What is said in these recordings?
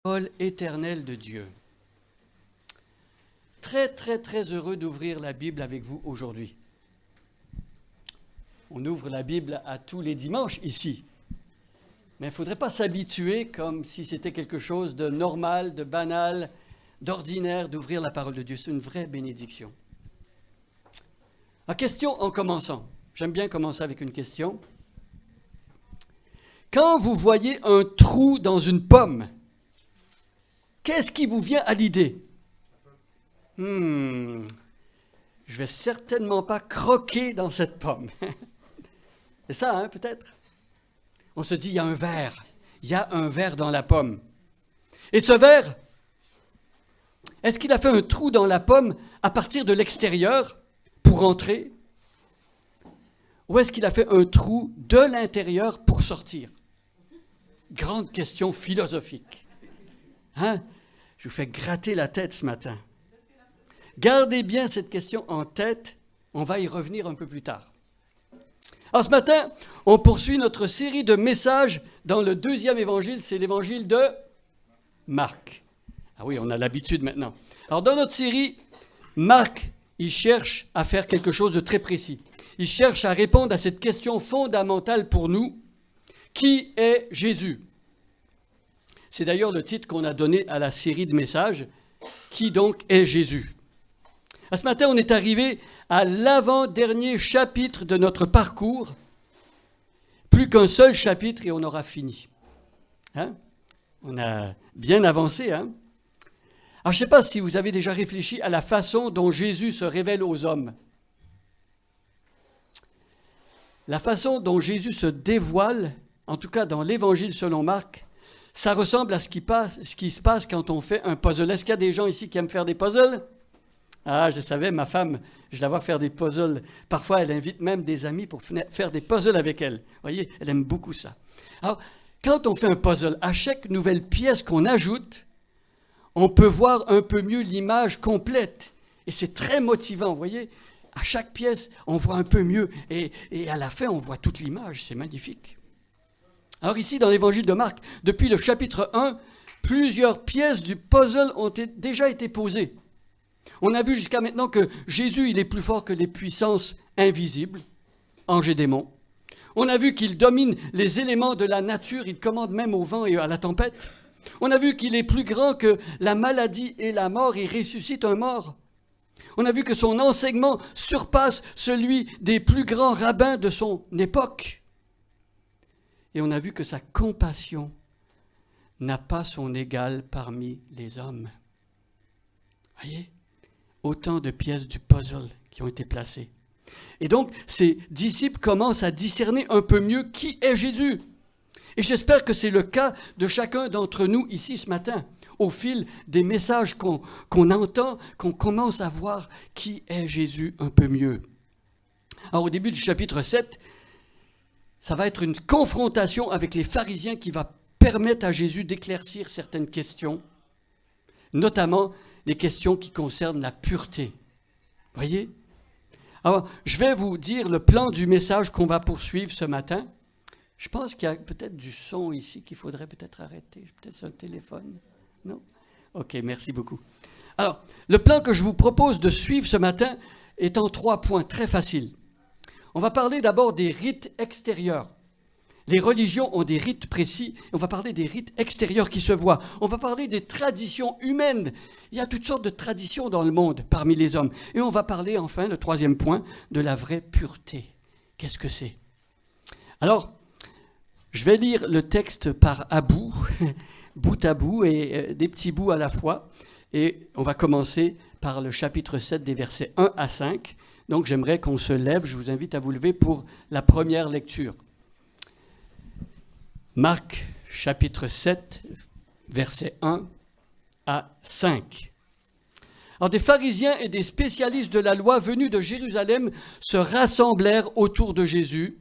Parole éternelle de Dieu. Très, très, très heureux d'ouvrir la Bible avec vous aujourd'hui. On ouvre la Bible à tous les dimanches ici. Mais il ne faudrait pas s'habituer comme si c'était quelque chose de normal, de banal, d'ordinaire d'ouvrir la parole de Dieu. C'est une vraie bénédiction. La question en commençant. J'aime bien commencer avec une question. Quand vous voyez un trou dans une pomme, qu'est-ce qui vous vient à l'idée? Je vais certainement pas croquer dans cette pomme. C'est ça, hein, peut-être? On se dit, il y a un ver. Il y a un ver dans la pomme. Et ce ver, est-ce qu'il a fait un trou dans la pomme à partir de l'extérieur pour entrer? Ou est-ce qu'il a fait un trou de l'intérieur pour sortir? Grande question philosophique. Hein? Je vous fais gratter la tête ce matin. Gardez bien cette question en tête. On va y revenir un peu plus tard. Alors ce matin, on poursuit notre série de messages dans le deuxième évangile. C'est l'évangile de Marc. Ah oui, on a l'habitude maintenant. Alors dans notre série, Marc, il cherche à faire quelque chose de très précis. Il cherche à répondre à cette question fondamentale pour nous. Qui est Jésus? C'est d'ailleurs le titre qu'on a donné à la série de messages. Qui donc est Jésus? Ce matin, on est arrivé à l'avant-dernier chapitre de notre parcours. Plus qu'un seul chapitre et on aura fini. Hein? On a bien avancé. Hein? Alors, je ne sais pas si vous avez déjà réfléchi à la façon dont Jésus se révèle aux hommes. La façon dont Jésus se dévoile, en tout cas dans l'Évangile selon Marc, ça ressemble à ce qui se passe quand on fait un puzzle. Est-ce qu'il y a des gens ici qui aiment faire des puzzles? Ah, je savais, ma femme, je la vois faire des puzzles. Parfois, elle invite même des amis pour faire des puzzles avec elle. Vous voyez, elle aime beaucoup ça. Alors, quand on fait un puzzle, à chaque nouvelle pièce qu'on ajoute, on peut voir un peu mieux l'image complète. Et c'est très motivant, vous voyez. À chaque pièce, on voit un peu mieux. Et à la fin, on voit toute l'image. C'est magnifique. Alors ici, dans l'évangile de Marc, depuis le chapitre 1, plusieurs pièces du puzzle ont déjà été posées. On a vu jusqu'à maintenant que Jésus, il est plus fort que les puissances invisibles, anges et démons. On a vu qu'il domine les éléments de la nature, il commande même au vent et à la tempête. On a vu qu'il est plus grand que la maladie et la mort, il ressuscite un mort. On a vu que son enseignement surpasse celui des plus grands rabbins de son époque. Et on a vu que sa compassion n'a pas son égal parmi les hommes. Voyez? Autant de pièces du puzzle qui ont été placées. Et donc, ces disciples commencent à discerner un peu mieux qui est Jésus. Et j'espère que c'est le cas de chacun d'entre nous ici ce matin. Au fil des messages qu'on entend, qu'on commence à voir qui est Jésus un peu mieux. Alors, au début du chapitre 7, ça va être une confrontation avec les pharisiens qui va permettre à Jésus d'éclaircir certaines questions, notamment les questions qui concernent la pureté. Voyez? Alors, je vais vous dire le plan du message qu'on va poursuivre ce matin. Je pense qu'il y a peut-être du son ici qu'il faudrait peut-être arrêter. Peut-être c'est un téléphone. Non? OK, merci beaucoup. Alors, le plan que je vous propose de suivre ce matin est en 3 points très faciles. On va parler d'abord des rites extérieurs. Les religions ont des rites précis. On va parler des rites extérieurs qui se voient. On va parler des traditions humaines. Il y a toutes sortes de traditions dans le monde parmi les hommes. Et on va parler enfin, le 3e point, de la vraie pureté. Qu'est-ce que c'est? Alors, je vais lire le texte par à bout, bout à bout et des petits bouts à la fois. Et on va commencer par le chapitre 7 des versets 1 à 5. Donc j'aimerais qu'on se lève. Je vous invite à vous lever pour la première lecture. Marc, chapitre 7, versets 1 à 5. Alors des pharisiens et des spécialistes de la loi venus de Jérusalem se rassemblèrent autour de Jésus.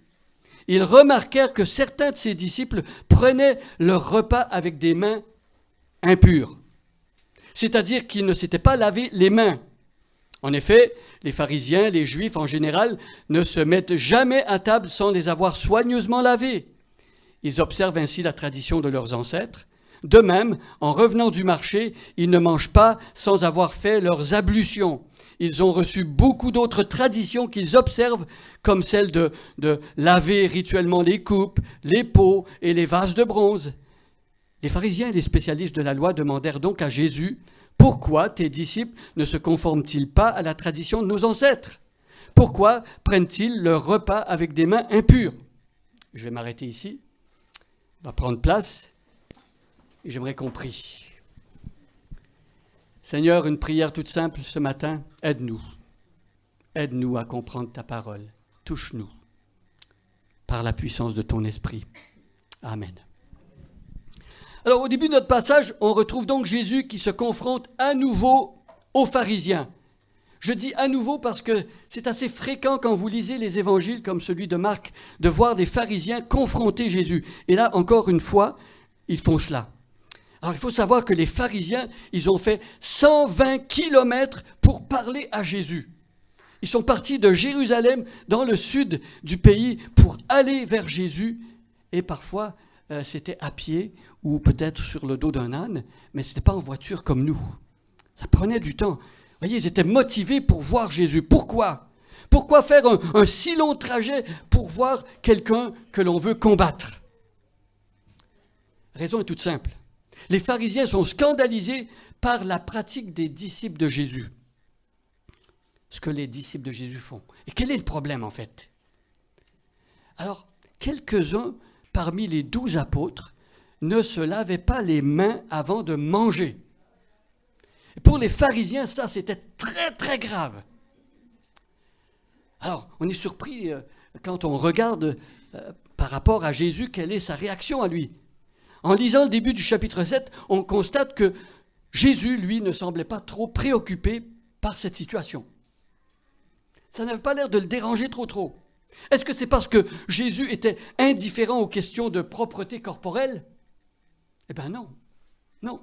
Ils remarquèrent que certains de ses disciples prenaient leur repas avec des mains impures, c'est-à-dire qu'ils ne s'étaient pas lavé les mains. En effet, les pharisiens, les juifs en général, ne se mettent jamais à table sans les avoir soigneusement lavés. Ils observent ainsi la tradition de leurs ancêtres. De même, en revenant du marché, ils ne mangent pas sans avoir fait leurs ablutions. Ils ont reçu beaucoup d'autres traditions qu'ils observent, comme celle de laver rituellement les coupes, les pots et les vases de bronze. Les pharisiens et les spécialistes de la loi demandèrent donc à Jésus, « Pourquoi tes disciples ne se conforment-ils pas à la tradition de nos ancêtres ? Pourquoi prennent-ils leur repas avec des mains impures ?» Je vais m'arrêter ici. On va prendre place. Et j'aimerais qu'on prie. Seigneur, une prière toute simple ce matin. Aide-nous. Aide-nous à comprendre ta parole. Touche-nous par la puissance de ton esprit. Amen. Alors, au début de notre passage, on retrouve donc Jésus qui se confronte à nouveau aux pharisiens. Je dis à nouveau parce que c'est assez fréquent quand vous lisez les évangiles comme celui de Marc, de voir des pharisiens confronter Jésus. Et là, encore une fois, ils font cela. Alors, il faut savoir que les pharisiens, ils ont fait 120 kilomètres pour parler à Jésus. Ils sont partis de Jérusalem, dans le sud du pays, pour aller vers Jésus. Et parfois, c'était à pied ou peut-être sur le dos d'un âne, mais ce n'était pas en voiture comme nous. Ça prenait du temps. Vous voyez, ils étaient motivés pour voir Jésus. Pourquoi ? Pourquoi faire un si long trajet pour voir quelqu'un que l'on veut combattre ? La raison est toute simple. Les pharisiens sont scandalisés par la pratique des disciples de Jésus. Ce que les disciples de Jésus font. Et quel est le problème en fait ? Alors, quelques-uns parmi les 12 apôtres ne se lavaient pas les mains avant de manger. Pour les pharisiens, ça, c'était très, très grave. Alors, on est surpris quand on regarde par rapport à Jésus, quelle est sa réaction à lui. En lisant le début du chapitre 7, on constate que Jésus, lui, ne semblait pas trop préoccupé par cette situation. Ça n'avait pas l'air de le déranger trop. Est-ce que c'est parce que Jésus était indifférent aux questions de propreté corporelle ? Eh bien non, non.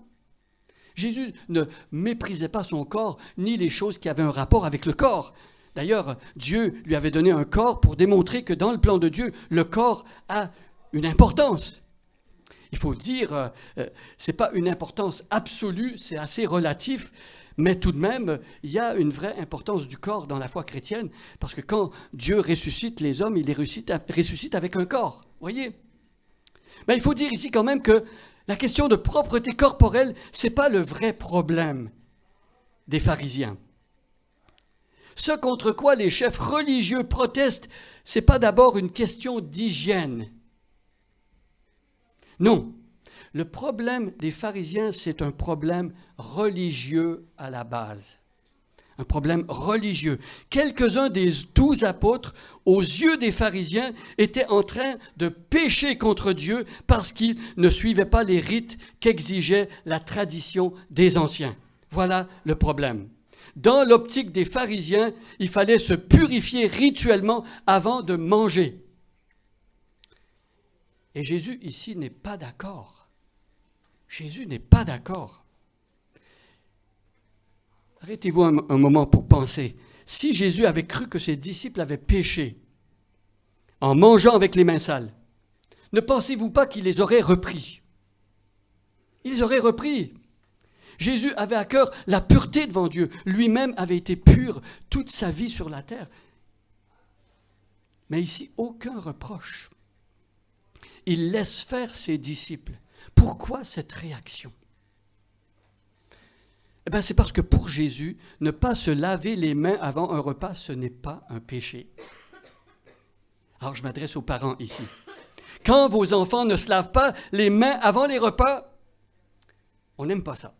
Jésus ne méprisait pas son corps, ni les choses qui avaient un rapport avec le corps. D'ailleurs, Dieu lui avait donné un corps pour démontrer que dans le plan de Dieu, le corps a une importance. Il faut dire, ce n'est pas une importance absolue, c'est assez relatif, mais tout de même, il y a une vraie importance du corps dans la foi chrétienne, parce que quand Dieu ressuscite les hommes, il les ressuscite avec un corps, voyez ? Mais il faut dire ici quand même que la question de propreté corporelle, ce n'est pas le vrai problème des pharisiens. Ce contre quoi les chefs religieux protestent, ce n'est pas d'abord une question d'hygiène. Non, le problème des pharisiens, c'est un problème religieux à la base. Un problème religieux. Quelques-uns des 12 apôtres, aux yeux des pharisiens, étaient en train de pécher contre Dieu parce qu'ils ne suivaient pas les rites qu'exigeait la tradition des anciens. Voilà le problème. Dans l'optique des pharisiens, il fallait se purifier rituellement avant de manger. Et Jésus, ici, n'est pas d'accord. Jésus n'est pas d'accord. Arrêtez-vous un moment pour penser. Si Jésus avait cru que ses disciples avaient péché en mangeant avec les mains sales, ne pensez-vous pas qu'il les aurait repris ? Il les aurait repris. Jésus avait à cœur la pureté devant Dieu. Lui-même avait été pur toute sa vie sur la terre. Mais ici, aucun reproche. Il laisse faire ses disciples. Pourquoi cette réaction ? Eh bien, c'est parce que pour Jésus, ne pas se laver les mains avant un repas, ce n'est pas un péché. Alors, je m'adresse aux parents ici. Quand vos enfants ne se lavent pas les mains avant les repas, on n'aime pas ça.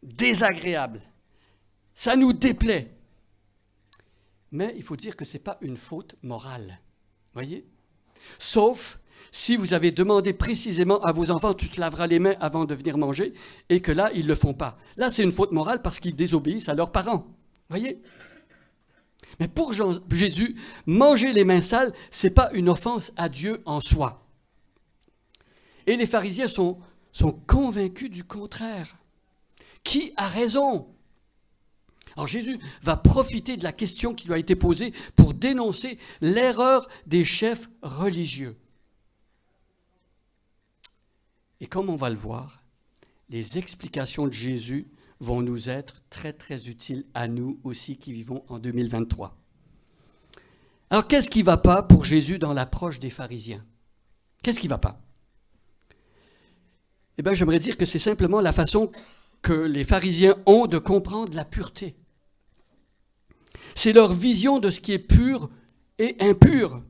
Désagréable. Ça nous déplaît. Mais il faut dire que ce n'est pas une faute morale. Voyez ? Sauf si vous avez demandé précisément à vos enfants, tu te laveras les mains avant de venir manger, et que là, ils ne le font pas. Là, c'est une faute morale parce qu'ils désobéissent à leurs parents. Voyez ? Mais pour Jésus, manger les mains sales, ce n'est pas une offense à Dieu en soi. Et les pharisiens sont convaincus du contraire. Qui a raison ? Alors Jésus va profiter de la question qui lui a été posée pour dénoncer l'erreur des chefs religieux. Et comme on va le voir, les explications de Jésus vont nous être très, très utiles à nous aussi qui vivons en 2023. Alors, qu'est-ce qui ne va pas pour Jésus dans l'approche des pharisiens? Qu'est-ce qui ne va pas? Eh bien, j'aimerais dire que c'est simplement la façon que les pharisiens ont de comprendre la pureté. C'est leur vision de ce qui est pur et impur.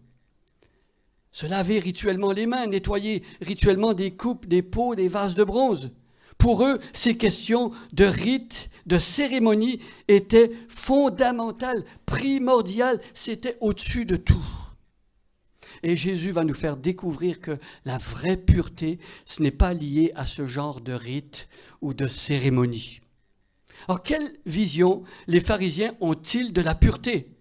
Se laver rituellement les mains, nettoyer rituellement des coupes, des pots, des vases de bronze. Pour eux, ces questions de rites, de cérémonies étaient fondamentales, primordiales, c'était au-dessus de tout. Et Jésus va nous faire découvrir que la vraie pureté, ce n'est pas lié à ce genre de rites ou de cérémonies. Alors, quelle vision les pharisiens ont-ils de la pureté?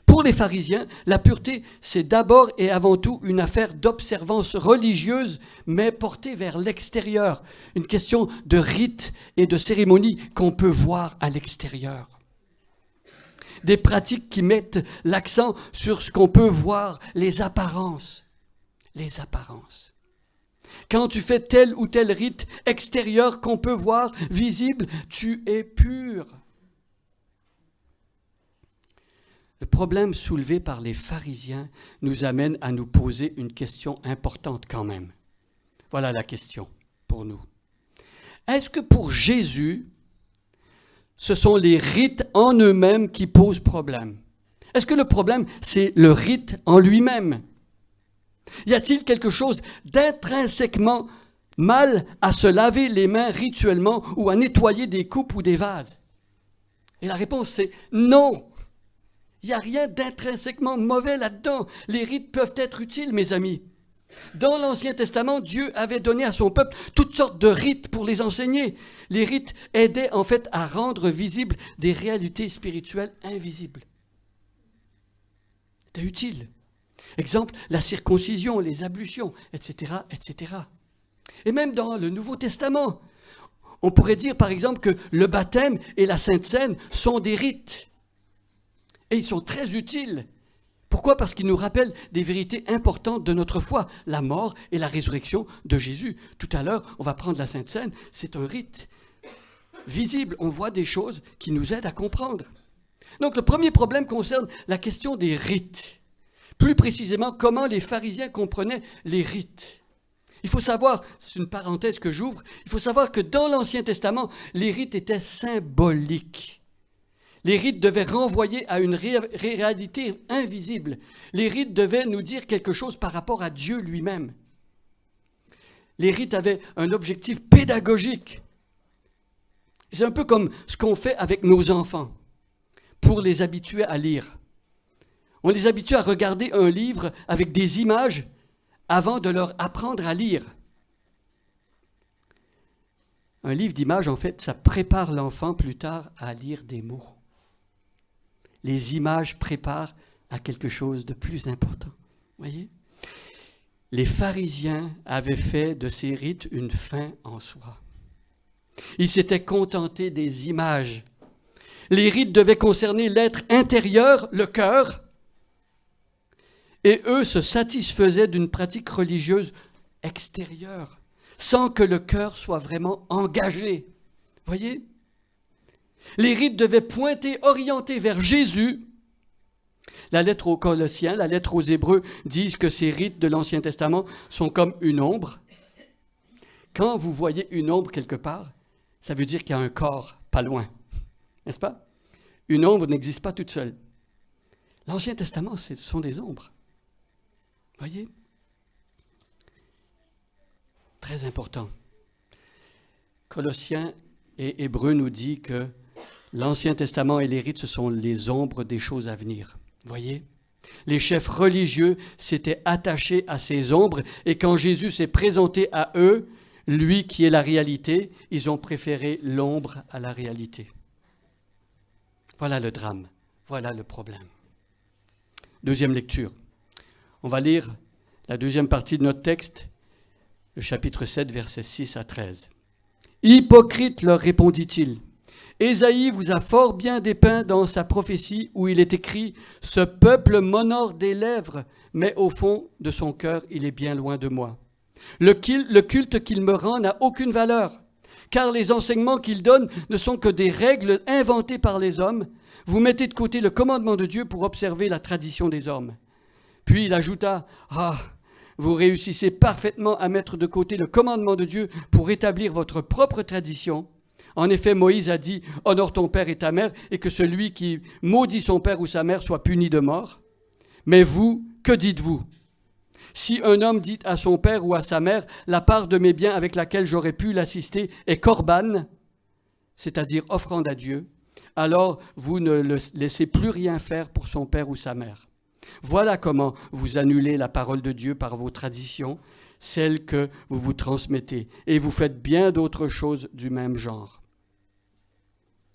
Pour les pharisiens, la pureté, c'est d'abord et avant tout une affaire d'observance religieuse, mais portée vers l'extérieur. Une question de rites et de cérémonies qu'on peut voir à l'extérieur. Des pratiques qui mettent l'accent sur ce qu'on peut voir, les apparences. Les apparences. Quand tu fais tel ou tel rite extérieur qu'on peut voir, visible, tu es pur. Le problème soulevé par les pharisiens nous amène à nous poser une question importante quand même. Voilà la question pour nous. Est-ce que pour Jésus, ce sont les rites en eux-mêmes qui posent problème? Est-ce que le problème, c'est le rite en lui-même? Y a-t-il quelque chose d'intrinsèquement mal à se laver les mains rituellement ou à nettoyer des coupes ou des vases? Et la réponse, c'est non. Il n'y a rien d'intrinsèquement mauvais là-dedans. Les rites peuvent être utiles, mes amis. Dans l'Ancien Testament, Dieu avait donné à son peuple toutes sortes de rites pour les enseigner. Les rites aidaient en fait à rendre visibles des réalités spirituelles invisibles. C'était utile. Exemple, la circoncision, les ablutions, etc., etc. Et même dans le Nouveau Testament, on pourrait dire par exemple que le baptême et la Sainte Seine sont des rites. Et ils sont très utiles. Pourquoi? Parce qu'ils nous rappellent des vérités importantes de notre foi, la mort et la résurrection de Jésus. Tout à l'heure, on va prendre la Sainte Seine, c'est un rite visible. On voit des choses qui nous aident à comprendre. Donc le premier problème concerne la question des rites. Plus précisément, comment les pharisiens comprenaient les rites. Il faut savoir, c'est une parenthèse que j'ouvre, il faut savoir que dans l'Ancien Testament, les rites étaient symboliques. Les rites devaient renvoyer à une réalité invisible. Les rites devaient nous dire quelque chose par rapport à Dieu lui-même. Les rites avaient un objectif pédagogique. C'est un peu comme ce qu'on fait avec nos enfants pour les habituer à lire. On les habitue à regarder un livre avec des images avant de leur apprendre à lire. Un livre d'images, en fait, ça prépare l'enfant plus tard à lire des mots. Les images préparent à quelque chose de plus important. Voyez? Les pharisiens avaient fait de ces rites une fin en soi. Ils s'étaient contentés des images. Les rites devaient concerner l'être intérieur, le cœur, et eux se satisfaisaient d'une pratique religieuse extérieure, sans que le cœur soit vraiment engagé. Voyez? Les rites devaient pointer, orienter vers Jésus. La lettre aux Colossiens, la lettre aux Hébreux disent que ces rites de l'Ancien Testament sont comme une ombre. Quand vous voyez une ombre quelque part, ça veut dire qu'il y a un corps pas loin, n'est-ce pas? Une ombre n'existe pas toute seule. L'Ancien Testament, ce sont des ombres. Voyez? Très important. Colossiens et Hébreux nous dit que l'Ancien Testament et les rites, ce sont les ombres des choses à venir. Voyez? Les chefs religieux s'étaient attachés à ces ombres et quand Jésus s'est présenté à eux, lui qui est la réalité, ils ont préféré l'ombre à la réalité. Voilà le drame, voilà le problème. Deuxième lecture. On va lire la deuxième partie de notre texte, le chapitre 7, versets 6 à 13. « Hypocrite, leur répondit-il, Ésaïe vous a fort bien dépeint dans sa prophétie où il est écrit « Ce peuple m'honore des lèvres, mais au fond de son cœur, il est bien loin de moi. Le culte qu'il me rend n'a aucune valeur, car les enseignements qu'il donne ne sont que des règles inventées par les hommes. Vous mettez de côté le commandement de Dieu pour observer la tradition des hommes. » Puis il ajouta, « Ah, vous réussissez parfaitement à mettre de côté le commandement de Dieu pour établir votre propre tradition. En effet, Moïse a dit, « Honore ton père et ta mère, et que celui qui maudit son père ou sa mère soit puni de mort. » Mais vous, que dites-vous ? Si un homme dit à son père ou à sa mère, « La part de mes biens avec laquelle j'aurais pu l'assister est korban, c'est-à-dire offrande à Dieu, alors vous ne le laissez plus rien faire pour son père ou sa mère. Voilà comment vous annulez la parole de Dieu par vos traditions, celles que vous vous transmettez, et vous faites bien d'autres choses du même genre. »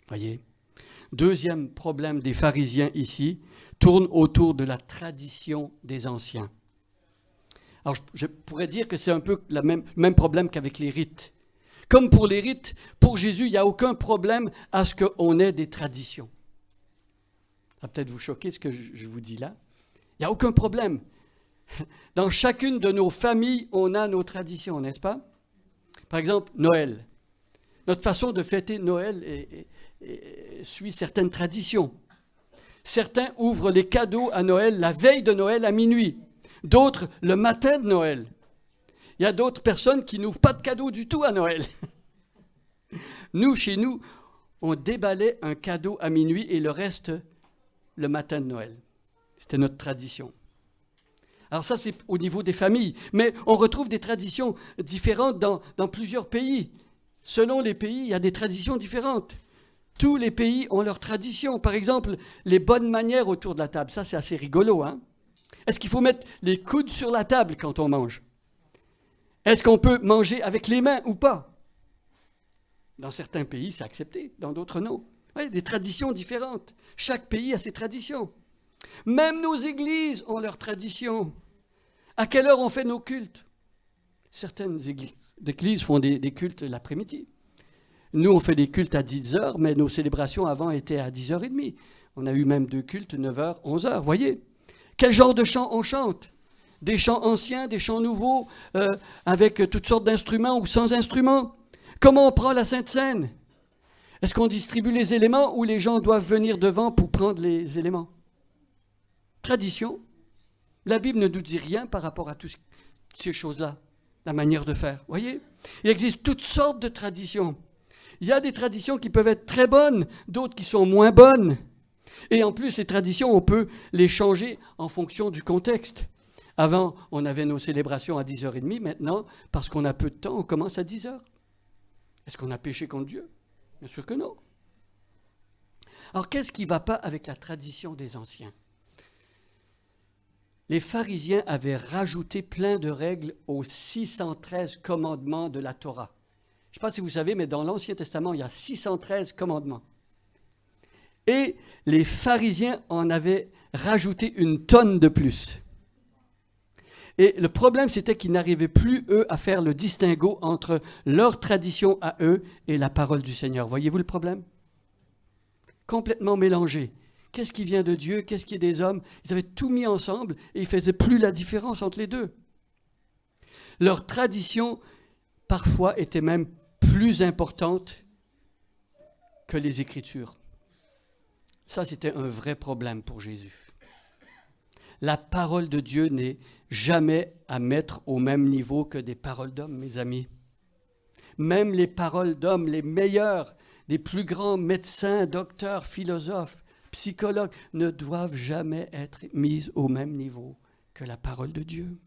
Voyez ? Deuxième problème des pharisiens ici tourne autour de la tradition des anciens. Alors, je pourrais dire que c'est un peu le même problème qu'avec les rites. Comme pour les rites, pour Jésus, il n'y a aucun problème à ce qu'on ait des traditions. Ça va peut-être vous choquer ce que je vous dis là. Il n'y a aucun problème. Dans chacune de nos familles, on a nos traditions, n'est-ce pas? Par exemple, Noël. Notre façon de fêter Noël suit certaines traditions. Certains ouvrent les cadeaux à Noël la veille de Noël à minuit. D'autres, le matin de Noël. Il y a d'autres personnes qui n'ouvrent pas de cadeaux du tout à Noël. Nous, chez nous, on déballait un cadeau à minuit et le reste le matin de Noël. C'était notre tradition. Alors ça, c'est au niveau des familles. Mais on retrouve des traditions différentes dans plusieurs pays. Selon les pays, il y a des traditions différentes. Tous les pays ont leurs traditions. Par exemple, les bonnes manières autour de la table. Ça, c'est assez rigolo, hein? Est-ce qu'il faut mettre les coudes sur la table quand on mange? Est-ce qu'on peut manger avec les mains ou pas? Dans certains pays, c'est accepté. Dans d'autres, non. Oui, des traditions différentes. Chaque pays a ses traditions. Même nos églises ont leurs traditions. À quelle heure on fait nos cultes? Certaines églises font des cultes l'après-midi. Nous, on fait des cultes à 10h, mais nos célébrations avant étaient à 10h30. On a eu même 2 cultes, 9h, 11h, voyez. Quel genre de chants on chante? Des chants anciens, des chants nouveaux, avec toutes sortes d'instruments ou sans instruments? Comment on prend la Sainte Seine? Est-ce qu'on distribue les éléments ou les gens doivent venir devant pour prendre les éléments? Tradition. La Bible ne nous dit rien par rapport à toutes ces choses-là, la manière de faire. Voyez? Il existe toutes sortes de traditions. Il y a des traditions qui peuvent être très bonnes, d'autres qui sont moins bonnes. Et en plus, ces traditions, on peut les changer en fonction du contexte. Avant, on avait nos célébrations à 10h30. Maintenant, parce qu'on a peu de temps, on commence à 10h. Est-ce qu'on a péché contre Dieu? Bien sûr que non. Alors, qu'est-ce qui ne va pas avec la tradition des anciens? Les pharisiens avaient rajouté plein de règles aux 613 commandements de la Torah. Je ne sais pas si vous savez, mais dans l'Ancien Testament, il y a 613 commandements. Et les pharisiens en avaient rajouté une tonne de plus. Et le problème, c'était qu'ils n'arrivaient plus, eux, à faire le distinguo entre leur tradition à eux et la parole du Seigneur. Voyez-vous le problème? Complètement mélangé. Qu'est-ce qui vient de Dieu? Qu'est-ce qui est des hommes? Ils avaient tout mis ensemble et ils ne faisaient plus la différence entre les deux. Leur tradition, parfois, était même plus importante que les Écritures. Ça, c'était un vrai problème pour Jésus. La parole de Dieu n'est jamais à mettre au même niveau que des paroles d'hommes, mes amis. Même les paroles d'hommes, les meilleurs, les plus grands médecins, docteurs, philosophes, psychologues, ne doivent jamais être mises au même niveau que la parole de Dieu.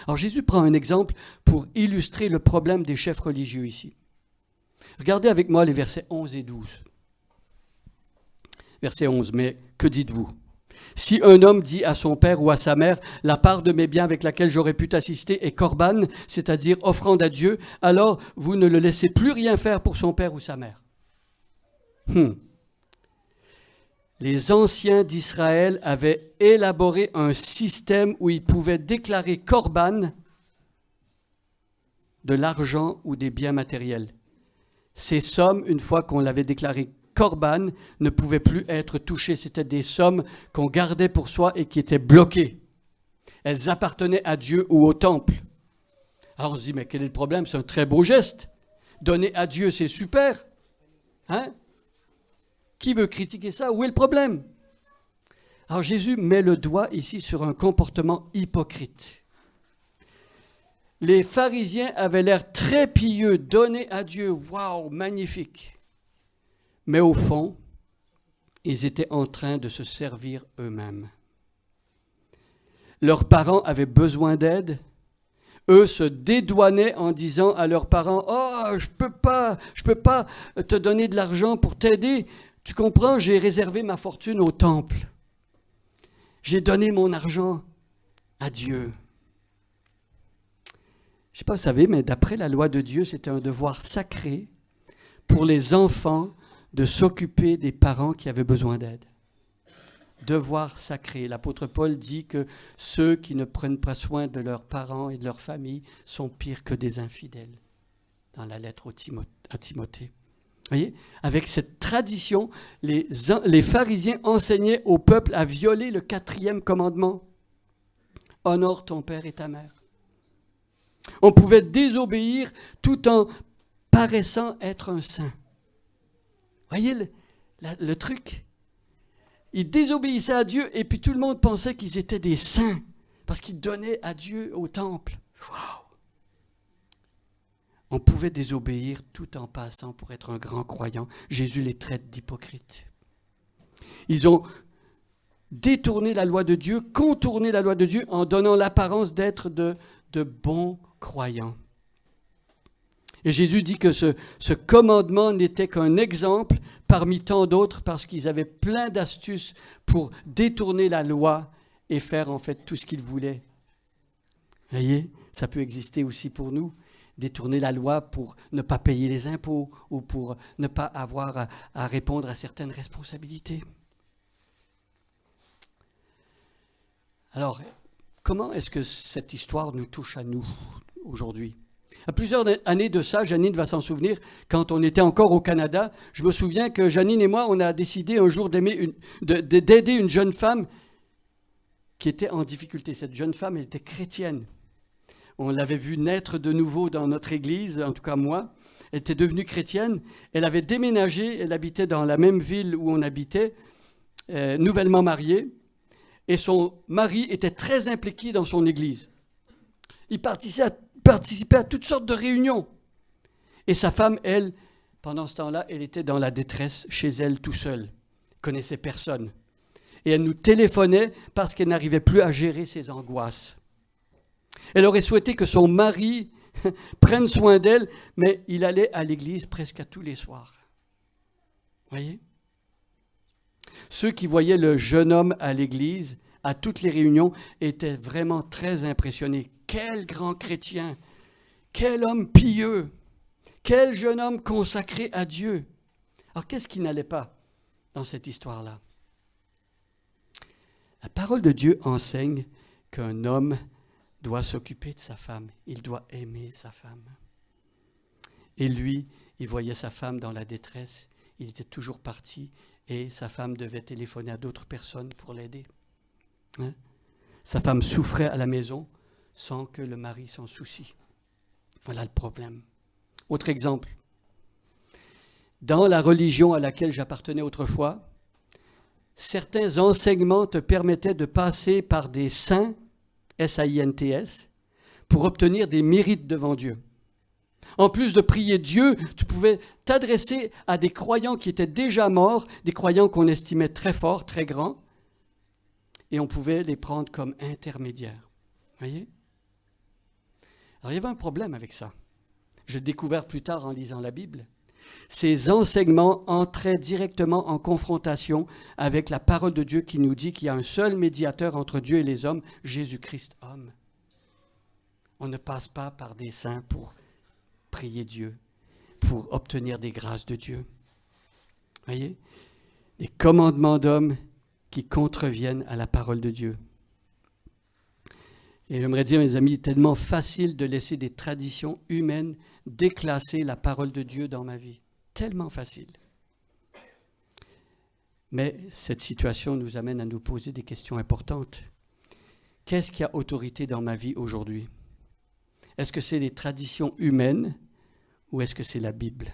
Alors Jésus prend un exemple pour illustrer le problème des chefs religieux ici. Regardez avec moi les versets 11 et 12. Verset 11, mais que dites-vous? Si un homme dit à son père ou à sa mère, la part de mes biens avec laquelle j'aurais pu t'assister est korban, c'est-à-dire offrande à Dieu, alors vous ne le laissez plus rien faire pour son père ou sa mère. Les anciens d'Israël avaient élaboré un système où ils pouvaient déclarer korban de l'argent ou des biens matériels. Ces sommes, une fois qu'on l'avait déclaré korban, ne pouvaient plus être touchées. C'était des sommes qu'on gardait pour soi et qui étaient bloquées. Elles appartenaient à Dieu ou au temple. Alors on se dit, mais quel est le problème? C'est un très beau geste. Donner à Dieu, c'est super. Hein? Qui veut critiquer ça? Où est le problème? Alors Jésus met le doigt ici sur un comportement hypocrite. Les pharisiens avaient l'air très pieux, donner à Dieu, waouh, magnifique. Mais au fond, ils étaient en train de se servir eux-mêmes. Leurs parents avaient besoin d'aide. Eux se dédouanaient en disant à leurs parents, « Oh, je peux pas te donner de l'argent pour t'aider. Tu comprends, j'ai réservé ma fortune au temple. J'ai donné mon argent à Dieu. » Je ne sais pas, vous savez, mais d'après la loi de Dieu, c'était un devoir sacré pour les enfants de s'occuper des parents qui avaient besoin d'aide. Devoir sacré. L'apôtre Paul dit que ceux qui ne prennent pas soin de leurs parents et de leur famille sont pires que des infidèles, dans la lettre à Timothée. Vous voyez, avec cette tradition, les pharisiens enseignaient au peuple à violer le 4e commandement. Honore ton père et ta mère. On pouvait désobéir tout en paraissant être un saint. Voyez le truc? Ils désobéissaient à Dieu et puis tout le monde pensait qu'ils étaient des saints parce qu'ils donnaient à Dieu au temple. Wow! On pouvait désobéir tout en passant pour être un grand croyant. Jésus les traite d'hypocrites. Ils ont détourné la loi de Dieu, contourné la loi de Dieu en donnant l'apparence d'être de bons croyants. Et Jésus dit que ce commandement n'était qu'un exemple parmi tant d'autres parce qu'ils avaient plein d'astuces pour détourner la loi et faire en fait tout ce qu'ils voulaient. Vous voyez, ça peut exister aussi pour nous. Détourner la loi pour ne pas payer les impôts ou pour ne pas avoir à répondre à certaines responsabilités. Alors, comment est-ce que cette histoire nous touche à nous aujourd'hui? À plusieurs années de ça, Janine va s'en souvenir, quand on était encore au Canada, je me souviens que Janine et moi, on a décidé un jour d'aider une jeune femme qui était en difficulté. Cette jeune femme, elle était chrétienne. On l'avait vue naître de nouveau dans notre église, en tout cas moi. Elle était devenue chrétienne. Elle avait déménagé, elle habitait dans la même ville où on habitait, nouvellement mariée. Et son mari était très impliqué dans son église. Il participait à toutes sortes de réunions. Et sa femme, elle, pendant ce temps-là, elle était dans la détresse chez elle tout seule. Elle ne connaissait personne. Et elle nous téléphonait parce qu'elle n'arrivait plus à gérer ses angoisses. Elle aurait souhaité que son mari prenne soin d'elle, mais il allait à l'église presque à tous les soirs. Voyez? Ceux qui voyaient le jeune homme à l'église, à toutes les réunions, étaient vraiment très impressionnés. Quel grand chrétien! Quel homme pieux! Quel jeune homme consacré à Dieu! Alors, qu'est-ce qui n'allait pas dans cette histoire-là? La parole de Dieu enseigne qu'un homme doit s'occuper de sa femme. Il doit aimer sa femme. Et lui, il voyait sa femme dans la détresse. Il était toujours parti et sa femme devait téléphoner à d'autres personnes pour l'aider. Hein? Sa femme souffrait à la maison sans que le mari s'en soucie. Voilà le problème. Autre exemple. Dans la religion à laquelle j'appartenais autrefois, certains enseignements te permettaient de passer par des saints, S-A-I-N-T-S, pour obtenir des mérites devant Dieu. En plus de prier Dieu, tu pouvais t'adresser à des croyants qui étaient déjà morts, des croyants qu'on estimait très forts, très grands, et on pouvait les prendre comme intermédiaires. Voyez? Alors il y avait un problème avec ça. Je l'ai découvert plus tard en lisant la Bible. Ces enseignements entraient directement en confrontation avec la parole de Dieu qui nous dit qu'il y a un seul médiateur entre Dieu et les hommes, Jésus-Christ homme. On ne passe pas par des saints pour prier Dieu, pour obtenir des grâces de Dieu. Voyez? Les commandements d'hommes qui contreviennent à la parole de Dieu. Et j'aimerais dire, mes amis, il est tellement facile de laisser des traditions humaines déclasser la parole de Dieu dans ma vie. Tellement facile. Mais cette situation nous amène à nous poser des questions importantes. Qu'est-ce qui a autorité dans ma vie aujourd'hui? Est-ce que c'est les traditions humaines ou est-ce que c'est la Bible?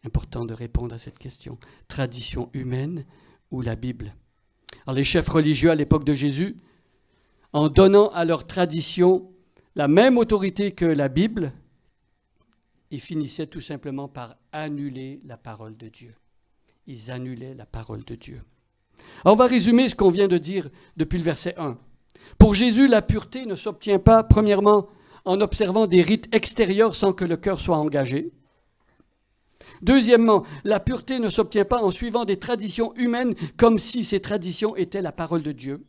Important de répondre à cette question. Tradition humaine ou la Bible? Alors les chefs religieux à l'époque de Jésus, en donnant à leur tradition la même autorité que la Bible, ils finissaient tout simplement par annuler la parole de Dieu. Ils annulaient la parole de Dieu. Alors on va résumer ce qu'on vient de dire depuis le verset 1. Pour Jésus, la pureté ne s'obtient pas, premièrement, en observant des rites extérieurs sans que le cœur soit engagé. Deuxièmement, la pureté ne s'obtient pas en suivant des traditions humaines comme si ces traditions étaient la parole de Dieu.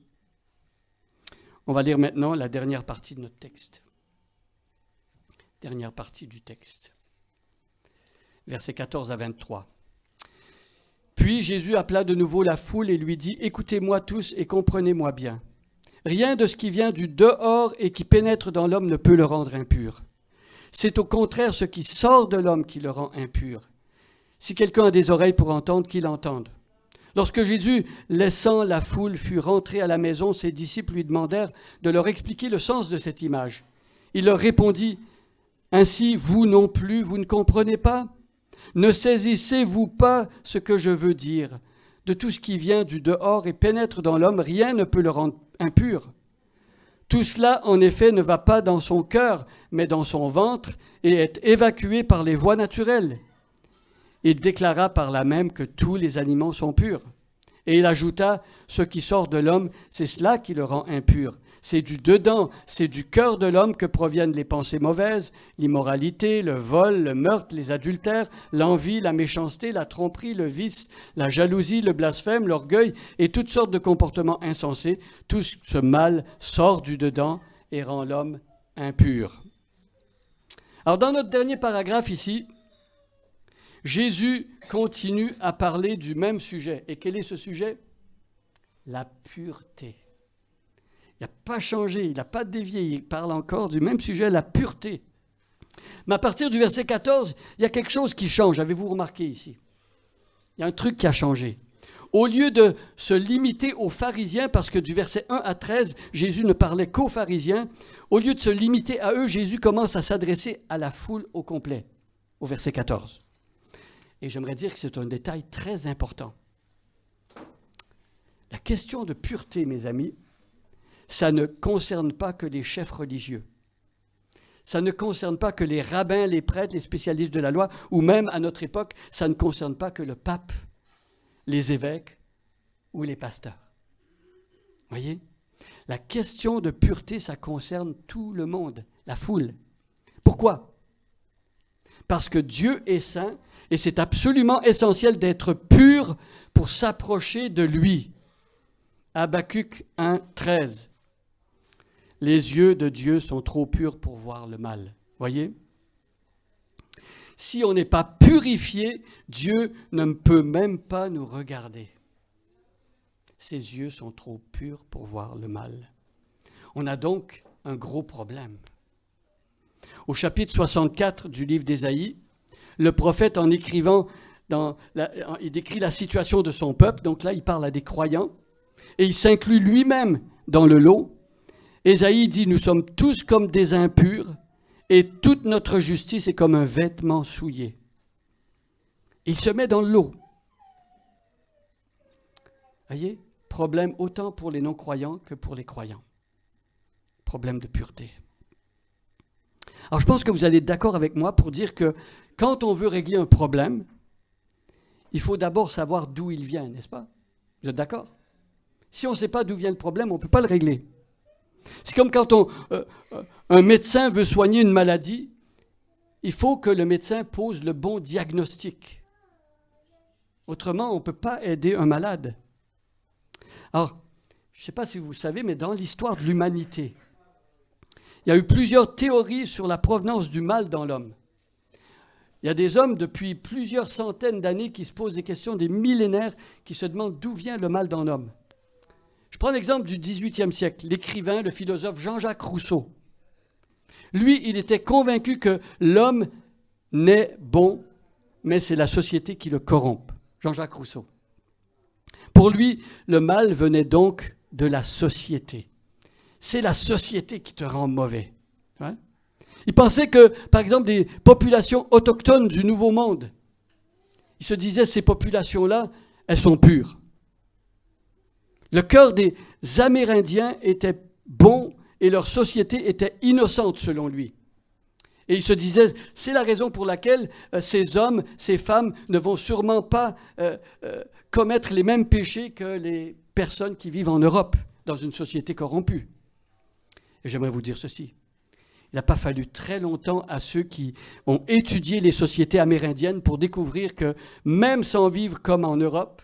On va lire maintenant la dernière partie de notre texte. Dernière partie du texte. Versets 14 à 23. Puis Jésus appela de nouveau la foule et lui dit « Écoutez-moi tous et comprenez-moi bien. Rien de ce qui vient du dehors et qui pénètre dans l'homme ne peut le rendre impur. C'est au contraire ce qui sort de l'homme qui le rend impur. Si quelqu'un a des oreilles pour entendre, qu'il entende. » Lorsque Jésus, laissant la foule, fut rentré à la maison, ses disciples lui demandèrent de leur expliquer le sens de cette image. Il leur répondit « Ainsi, vous non plus, vous ne comprenez pas ? Ne saisissez-vous pas ce que je veux dire ? De tout ce qui vient du dehors et pénètre dans l'homme, rien ne peut le rendre impur. Tout cela, en effet, ne va pas dans son cœur, mais dans son ventre, et est évacué par les voies naturelles. Il déclara par là même que tous les aliments sont purs. Et il ajouta, ce qui sort de l'homme, c'est cela qui le rend impur. C'est du dedans, c'est du cœur de l'homme que proviennent les pensées mauvaises, l'immoralité, le vol, le meurtre, les adultères, l'envie, la méchanceté, la tromperie, le vice, la jalousie, le blasphème, l'orgueil et toutes sortes de comportements insensés. Tout ce mal sort du dedans et rend l'homme impur. Alors dans notre dernier paragraphe ici, Jésus continue à parler du même sujet. Et quel est ce sujet? La pureté. Il n'a pas changé, il n'a pas dévié, il parle encore du même sujet, la pureté. Mais à partir du verset 14, il y a quelque chose qui change. Avez-vous remarqué ici? Il y a un truc qui a changé. Au lieu de se limiter aux pharisiens, parce que du verset 1 à 13, Jésus ne parlait qu'aux pharisiens, au lieu de se limiter à eux, Jésus commence à s'adresser à la foule au complet, au verset 14. Et j'aimerais dire que c'est un détail très important. La question de pureté, mes amis, ça ne concerne pas que les chefs religieux. Ça ne concerne pas que les rabbins, les prêtres, les spécialistes de la loi, ou même à notre époque, ça ne concerne pas que le pape, les évêques ou les pasteurs. Voyez? La question de pureté, ça concerne tout le monde, la foule. Pourquoi? Parce que Dieu est saint et c'est absolument essentiel d'être pur pour s'approcher de lui. Habakkuk 1, 13. Les yeux de Dieu sont trop purs pour voir le mal. Voyez? Si on n'est pas purifié, Dieu ne peut même pas nous regarder. Ses yeux sont trop purs pour voir le mal. On a donc un gros problème. Au chapitre 64 du livre d'Ésaïe, le prophète, en écrivant, il décrit la situation de son peuple. Donc là, il parle à des croyants et il s'inclut lui-même dans le lot. Ésaïe dit « Nous sommes tous comme des impurs et toute notre justice est comme un vêtement souillé. » Il se met dans le lot. Voyez, problème autant pour les non-croyants que pour les croyants. Problème de pureté. Alors je pense que vous allez être d'accord avec moi pour dire que quand on veut régler un problème, il faut d'abord savoir d'où il vient, n'est-ce pas? Vous êtes d'accord? Si on ne sait pas d'où vient le problème, on ne peut pas le régler. C'est comme quand un médecin veut soigner une maladie, il faut que le médecin pose le bon diagnostic. Autrement, on ne peut pas aider un malade. Alors, je ne sais pas si vous savez, mais dans l'histoire de l'humanité, il y a eu plusieurs théories sur la provenance du mal dans l'homme. Il y a des hommes depuis plusieurs centaines d'années qui se posent des questions, des millénaires, qui se demandent d'où vient le mal dans l'homme. Je prends l'exemple du XVIIIe siècle, l'écrivain, le philosophe Jean-Jacques Rousseau. Lui, il était convaincu que l'homme naît bon, mais c'est la société qui le corrompt. Jean-Jacques Rousseau. Pour lui, le mal venait donc de la société. C'est la société qui te rend mauvais. Ouais. Il pensait que, par exemple, des populations autochtones du Nouveau Monde, il se disait, ces populations-là, elles sont pures. Le cœur des Amérindiens était bon et leur société était innocente selon lui. Et il se disait, c'est la raison pour laquelle ces hommes, ces femmes ne vont sûrement pas commettre les mêmes péchés que les personnes qui vivent en Europe, dans une société corrompue. Et j'aimerais vous dire ceci. Il n'a pas fallu très longtemps à ceux qui ont étudié les sociétés amérindiennes pour découvrir que même sans vivre comme en Europe,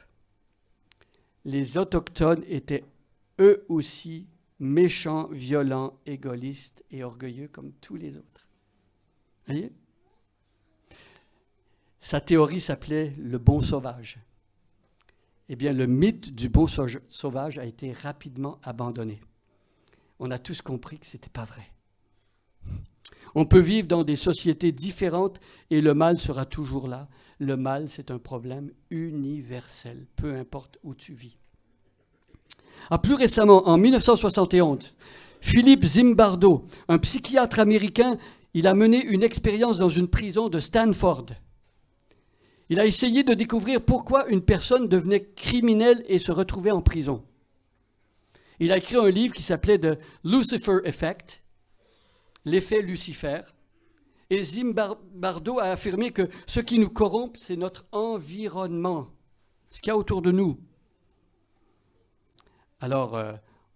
les Autochtones étaient eux aussi méchants, violents, égoïstes et orgueilleux comme tous les autres. Vous voyez? Sa théorie s'appelait le bon sauvage. Eh bien, le mythe du bon sauvage a été rapidement abandonné. On a tous compris que ce n'était pas vrai. On peut vivre dans des sociétés différentes et le mal sera toujours là. Le mal, c'est un problème universel, peu importe où tu vis. Plus récemment, en 1971, Philippe Zimbardo, un psychiatre américain, il a mené une expérience dans une prison de Stanford. Il a essayé de découvrir pourquoi une personne devenait criminelle et se retrouvait en prison. Il a écrit un livre qui s'appelait The Lucifer Effect, l'effet Lucifer. Et Zimbardo a affirmé que ce qui nous corrompt, c'est notre environnement, ce qu'il y a autour de nous. Alors,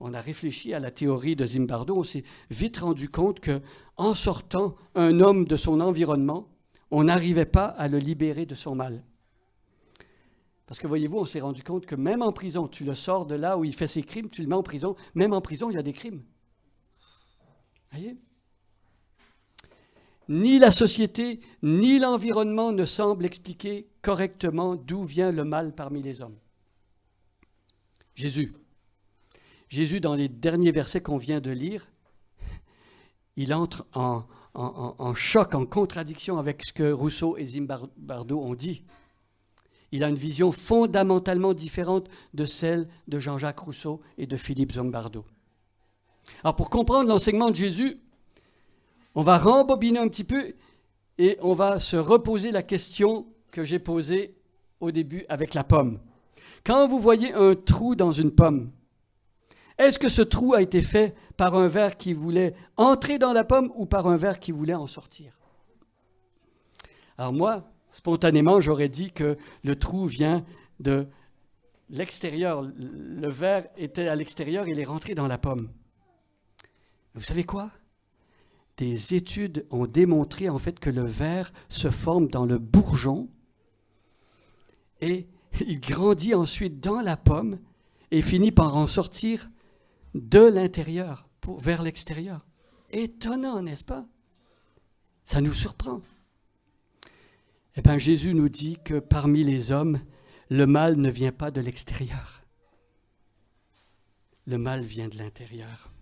on a réfléchi à la théorie de Zimbardo. On s'est vite rendu compte qu'en sortant un homme de son environnement, on n'arrivait pas à le libérer de son mal. Parce que voyez-vous, on s'est rendu compte que même en prison, tu le sors de là où il fait ses crimes, tu le mets en prison. Même en prison, il y a des crimes. Voyez? Ni la société, ni l'environnement ne semblent expliquer correctement d'où vient le mal parmi les hommes. Jésus, dans les derniers versets qu'on vient de lire, il entre en choc, en contradiction avec ce que Rousseau et Zimbardo ont dit. Il a une vision fondamentalement différente de celle de Jean-Jacques Rousseau et de Philippe Zimbardo. Alors, pour comprendre l'enseignement de Jésus, on va rembobiner un petit peu et on va se reposer la question que j'ai posée au début avec la pomme. Quand vous voyez un trou dans une pomme, est-ce que ce trou a été fait par un ver qui voulait entrer dans la pomme ou par un ver qui voulait en sortir? Alors moi, spontanément, j'aurais dit que le trou vient de l'extérieur. Le ver était à l'extérieur, il est rentré dans la pomme. Vous savez quoi? Des études ont démontré en fait que le ver se forme dans le bourgeon et il grandit ensuite dans la pomme et finit par en sortir de l'intérieur vers l'extérieur. Étonnant, n'est-ce pas? Ça nous surprend. Eh bien, Jésus nous dit que parmi les hommes, le mal ne vient pas de l'extérieur. Le mal vient de l'intérieur.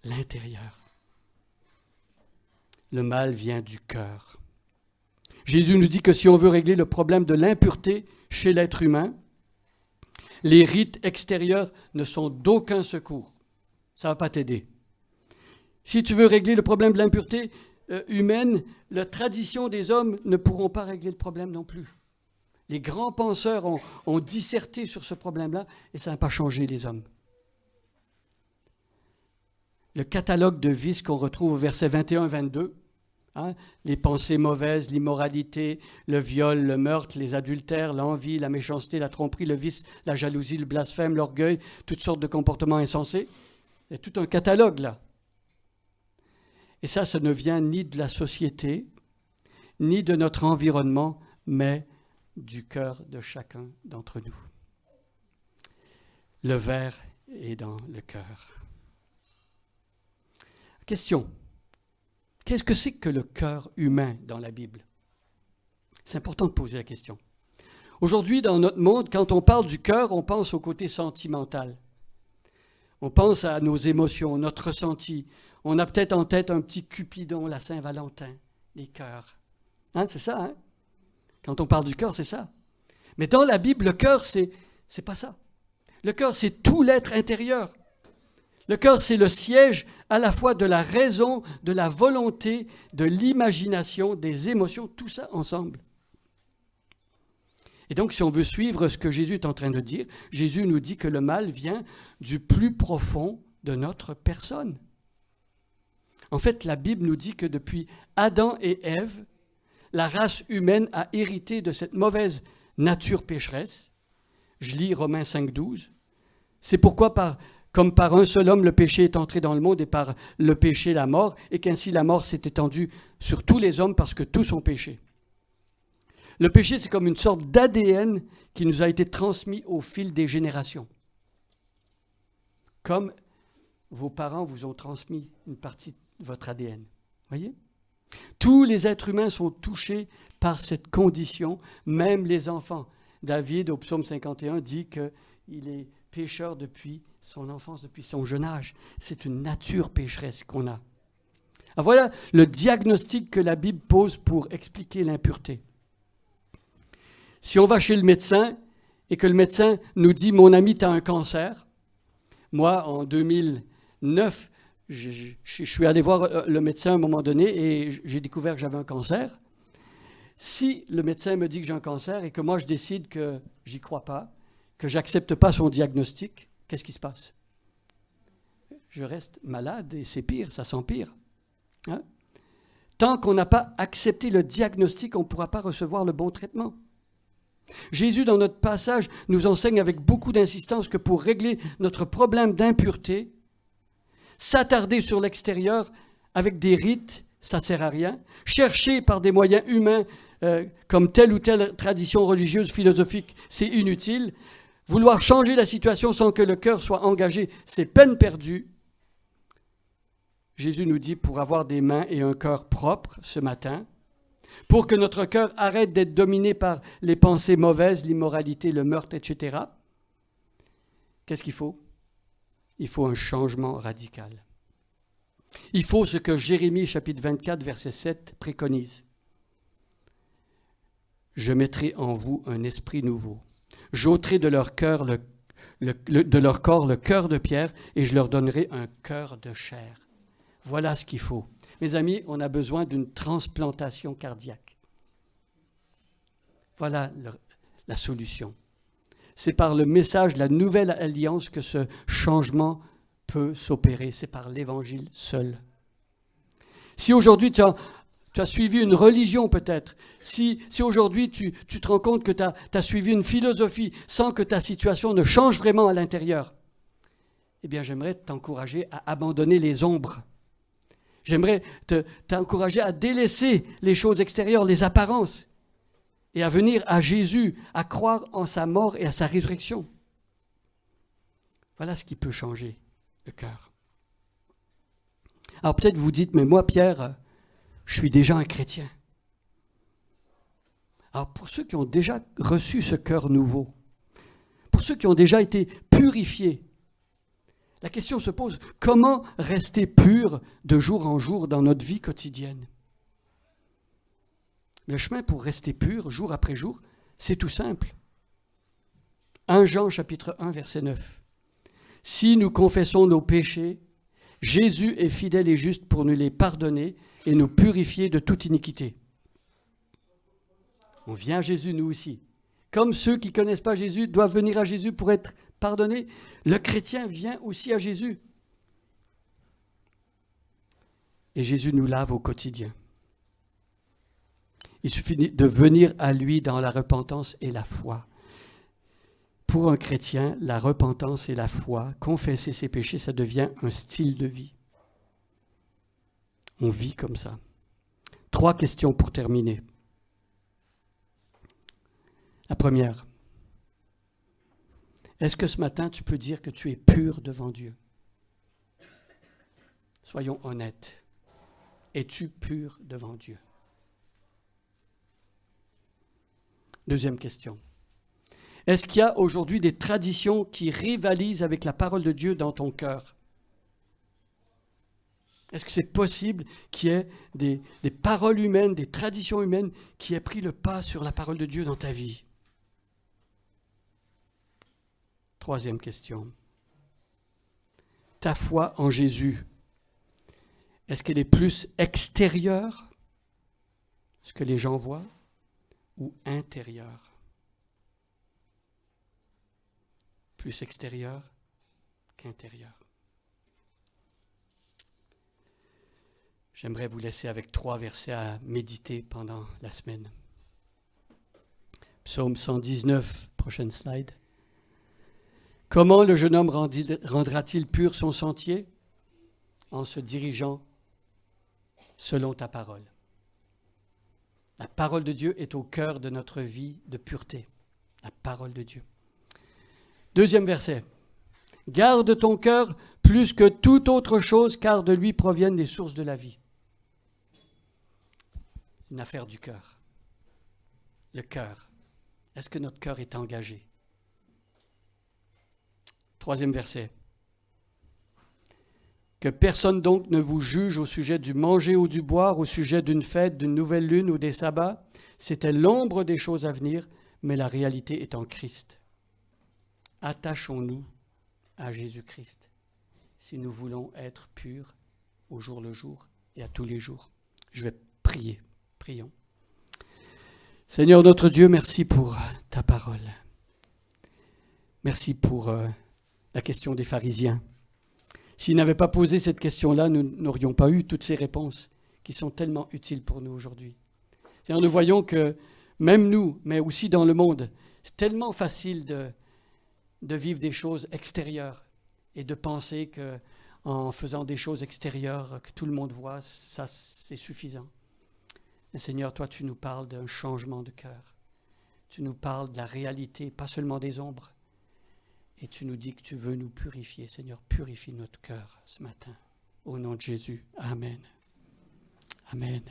L'intérieur. Le mal vient du cœur. Jésus nous dit que si on veut régler le problème de l'impureté chez l'être humain, les rites extérieurs ne sont d'aucun secours. Ça ne va pas t'aider. Si tu veux régler le problème de l'impureté humaine, la tradition des hommes ne pourront pas régler le problème non plus. Les grands penseurs ont disserté sur ce problème-là et ça n'a pas changé les hommes. Le catalogue de vices qu'on retrouve au verset 21-22, les pensées mauvaises, l'immoralité, le viol, le meurtre, les adultères, l'envie, la méchanceté, la tromperie, le vice, la jalousie, le blasphème, l'orgueil, toutes sortes de comportements insensés. Il y a tout un catalogue là. Et ça ne vient ni de la société, ni de notre environnement, mais du cœur de chacun d'entre nous. Le ver est dans le cœur. Question. Qu'est-ce que c'est que le cœur humain dans la Bible? C'est important de poser la question. Aujourd'hui, dans notre monde, quand on parle du cœur, on pense au côté sentimental. On pense à nos émotions, notre ressenti. On a peut-être en tête un petit Cupidon, la Saint-Valentin, les cœurs. C'est ça, hein? Quand on parle du cœur, c'est ça. Mais dans la Bible, le cœur, c'est pas ça. Le cœur, c'est tout l'être intérieur. Le cœur, c'est le siège à la fois de la raison, de la volonté, de l'imagination, des émotions, tout ça ensemble. Et donc, si on veut suivre ce que Jésus est en train de dire, Jésus nous dit que le mal vient du plus profond de notre personne. En fait, la Bible nous dit que depuis Adam et Ève, la race humaine a hérité de cette mauvaise nature pécheresse. Je lis Romains 5,12. C'est pourquoi, comme par un seul homme, le péché est entré dans le monde et par le péché, la mort, et qu'ainsi la mort s'est étendue sur tous les hommes parce que tous ont péché. Le péché, c'est comme une sorte d'ADN qui nous a été transmis au fil des générations. Comme vos parents vous ont transmis une partie de votre ADN. Voyez ? Tous les êtres humains sont touchés par cette condition, même les enfants. David, au psaume 51, dit qu'il est pécheur depuis son enfance, depuis son jeune âge. C'est une nature pécheresse qu'on a. Alors voilà le diagnostic que la Bible pose pour expliquer l'impureté. Si on va chez le médecin et que le médecin nous dit « Mon ami, tu as un cancer », moi, en 2009, je suis allé voir le médecin à un moment donné et j'ai découvert que j'avais un cancer. Si le médecin me dit que j'ai un cancer et que moi je décide que j'y crois pas, que j'accepte pas son diagnostic, qu'est-ce qui se passe? Je reste malade et c'est pire, ça s'empire. Hein? Tant qu'on n'a pas accepté le diagnostic, on ne pourra pas recevoir le bon traitement. Jésus, dans notre passage, nous enseigne avec beaucoup d'insistance que pour régler notre problème d'impureté, s'attarder sur l'extérieur avec des rites, ça ne sert à rien. Chercher par des moyens humains, comme telle ou telle tradition religieuse, philosophique, c'est inutile. Vouloir changer la situation sans que le cœur soit engagé, c'est peine perdue. Jésus nous dit, pour avoir des mains et un cœur propres ce matin, pour que notre cœur arrête d'être dominé par les pensées mauvaises, l'immoralité, le meurtre, etc. Qu'est-ce qu'il faut? Il faut un changement radical. Il faut ce que Jérémie, chapitre 24, verset 7, préconise. « Je mettrai en vous un esprit nouveau. J'ôterai de leur cœur de leur corps le cœur de pierre et je leur donnerai un cœur de chair. » Voilà ce qu'il faut. Mes amis, on a besoin d'une transplantation cardiaque. Voilà la solution. C'est par le message de la nouvelle alliance que ce changement peut s'opérer. C'est par l'Évangile seul. Si aujourd'hui tu as suivi une religion peut-être, si aujourd'hui tu te rends compte que tu as suivi une philosophie sans que ta situation ne change vraiment à l'intérieur, eh bien j'aimerais t'encourager à abandonner les ombres. J'aimerais t'encourager à délaisser les choses extérieures, les apparences, et à venir à Jésus, à croire en sa mort et à sa résurrection. Voilà ce qui peut changer le cœur. Alors peut-être vous dites, mais moi Pierre, je suis déjà un chrétien. Alors pour ceux qui ont déjà reçu ce cœur nouveau, pour ceux qui ont déjà été purifiés, la question se pose, comment rester pur de jour en jour dans notre vie quotidienne? Le chemin pour rester pur jour après jour, c'est tout simple. 1 Jean chapitre 1 verset 9. Si nous confessons nos péchés, Jésus est fidèle et juste pour nous les pardonner et nous purifier de toute iniquité. On vient à Jésus nous aussi. Comme ceux qui ne connaissent pas Jésus doivent venir à Jésus pour être pardonnés, le chrétien vient aussi à Jésus. Et Jésus nous lave au quotidien. Il suffit de venir à lui dans la repentance et la foi. Pour un chrétien, la repentance et la foi, confesser ses péchés, ça devient un style de vie. On vit comme ça. 3 questions pour terminer. La première, est-ce que ce matin tu peux dire que tu es pur devant Dieu? Soyons honnêtes. Es-tu pur devant Dieu? Deuxième question. Est-ce qu'il y a aujourd'hui des traditions qui rivalisent avec la parole de Dieu dans ton cœur? Est-ce que c'est possible qu'il y ait des paroles humaines, des traditions humaines qui aient pris le pas sur la parole de Dieu dans ta vie? Troisième question. Ta foi en Jésus Est-ce qu'elle est plus extérieure, ce que les gens voient, ou intérieure? Plus extérieure qu'intérieure. J'aimerais vous laisser avec 3 versets à méditer pendant la semaine. Psaume 119, prochaine slide. Comment le jeune homme rendra-t-il pur son sentier? En se dirigeant selon ta parole. La parole de Dieu est au cœur de notre vie de pureté. La parole de Dieu. 2e verset. Garde ton cœur plus que toute autre chose, car de lui proviennent les sources de la vie. Une affaire du cœur. Le cœur. Est-ce que notre cœur est engagé? 3e verset. Que personne donc ne vous juge au sujet du manger ou du boire, au sujet d'une fête, d'une nouvelle lune ou des sabbats. C'était l'ombre des choses à venir, mais la réalité est en Christ. Attachons-nous à Jésus-Christ si nous voulons être purs au jour le jour et à tous les jours. Je vais prier. Prions. Seigneur notre Dieu, merci pour ta parole. Merci pour la question des pharisiens. S'ils n'avaient pas posé cette question-là, nous n'aurions pas eu toutes ces réponses qui sont tellement utiles pour nous aujourd'hui. Seigneur, nous voyons que même nous, mais aussi dans le monde, c'est tellement facile de vivre des choses extérieures et de penser qu'en faisant des choses extérieures que tout le monde voit, ça c'est suffisant. Mais Seigneur, toi tu nous parles d'un changement de cœur. Tu nous parles de la réalité, pas seulement des ombres. Et tu nous dis que tu veux nous purifier. Seigneur, purifie notre cœur ce matin. Au nom de Jésus. Amen. Amen.